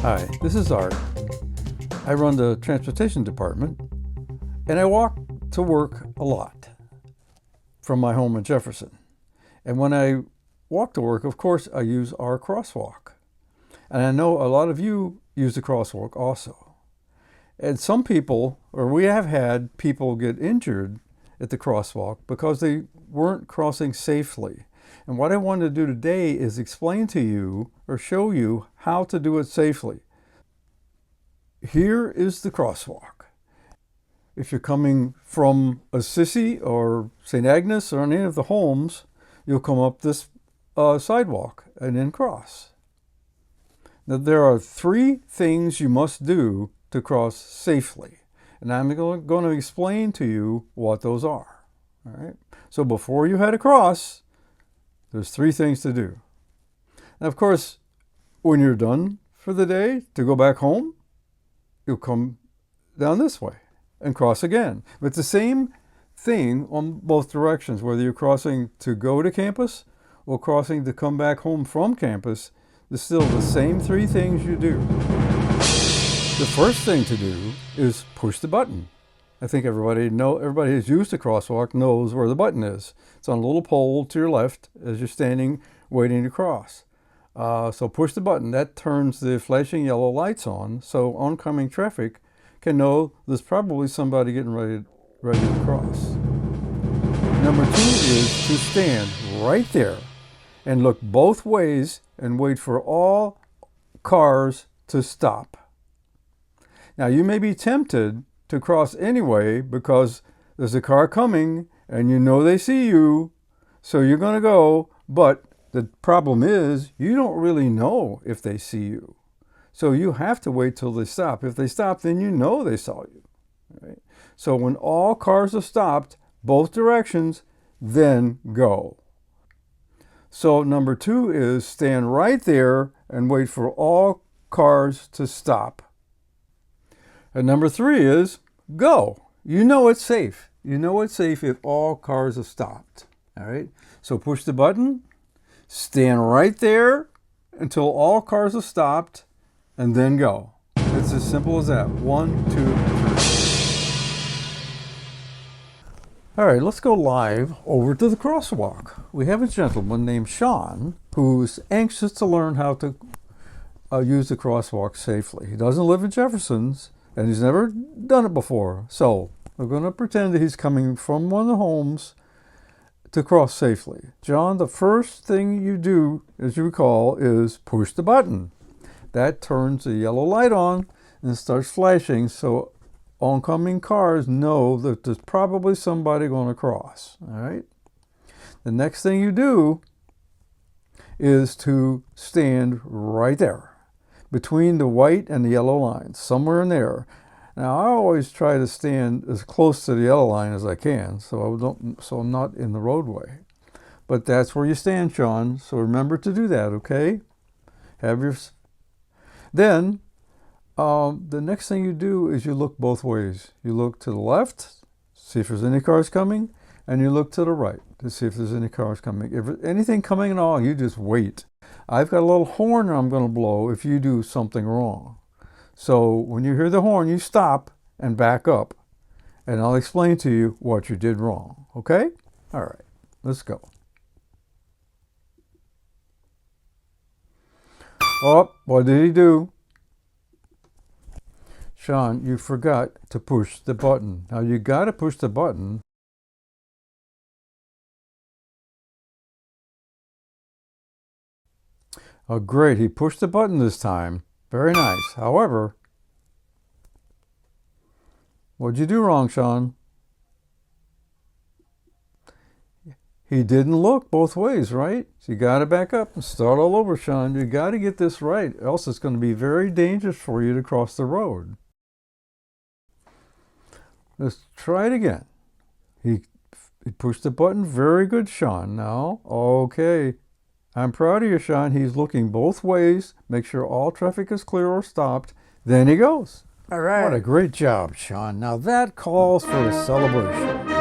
Hi, this is Art. I run the transportation department, and I walk to work a lot from my home in Jefferson. And when I walk to work, of course, I use our crosswalk. And I know a lot of you use the crosswalk also. And some people, or we have had people get injured at the crosswalk because they weren't crossing safely. And what I want to do today is explain to you or show you how to do it safely. Here is the crosswalk. If you're coming from Assisi or St. Agnes or any of the homes, you'll come up this sidewalk and then cross. Now, there are 3 things you must do to cross safely. And I'm going to explain to you what those are. All right. So before you head across, there's 3 things to do. And of course, when you're done for the day to go back home, you'll come down this way and cross again. But it's the same thing on both directions, whether you're crossing to go to campus or crossing to come back home from campus. There's still the same 3 things you do. The first thing to do is push the button. I think everybody who's used a crosswalk knows where the button is. It's on a little pole to your left as you're standing waiting to cross. So push the button. That turns the flashing yellow lights on, so oncoming traffic can know there's probably somebody getting ready to cross. Number 2 is to stand right there and look both ways and wait for all cars to stop. Now, you may be tempted to cross anyway because there's a car coming and you know they see you, so you're going to go, but the problem is you don't really know if they see you. So you have to wait till they stop. If they stop, then you know they saw you. Right? So when all cars are stopped, both directions, then go. So number 2 is stand right there and wait for all cars to stop. And number 3 is go. You know it's safe. You know it's safe if all cars are stopped. All right. So push the button, stand right there until all cars are stopped, and then go. It's as simple as that. 1, 2, 3. All right, let's go live over to the crosswalk. We have a gentleman named Sean who's anxious to learn how to use the crosswalk safely. He doesn't live in Jefferson's, and he's never done it before. So we're going to pretend that he's coming from one of the homes to cross safely. John, the first thing you do, as you recall, is push the button. That turns the yellow light on and starts flashing, so oncoming cars know that there's probably somebody going to cross. All right. The next thing you do is to stand right there between the white and the yellow lines, somewhere in there. Now, I always try to stand as close to the yellow line as I can, so I'm not in the roadway. But that's where you stand, Sean. So remember to do that, okay? Then, the next thing you do is you look both ways. You look to the left, see if there's any cars coming, and you look to the right to see if there's any cars coming. If there's anything coming at all, you just wait. I've got a little horn I'm going to blow if you do something wrong. So when you hear the horn, you stop and back up. And I'll explain to you what you did wrong. Okay? All right. Let's go. Oh, what did he do? Sean, you forgot to push the button. Now you got to push the button. Oh, great. He pushed the button this time. Very nice. However, what'd you do wrong, Sean? He didn't look both ways, right? So you got to back up and start all over, Sean. You got to get this right, else it's going to be very dangerous for you to cross the road. Let's try it again. He pushed the button. Very good, Sean. Now, okay. I'm proud of you, Sean. He's looking both ways. Make sure all traffic is clear or stopped. Then he goes. All right. What a great job, Sean. Now that calls for a celebration.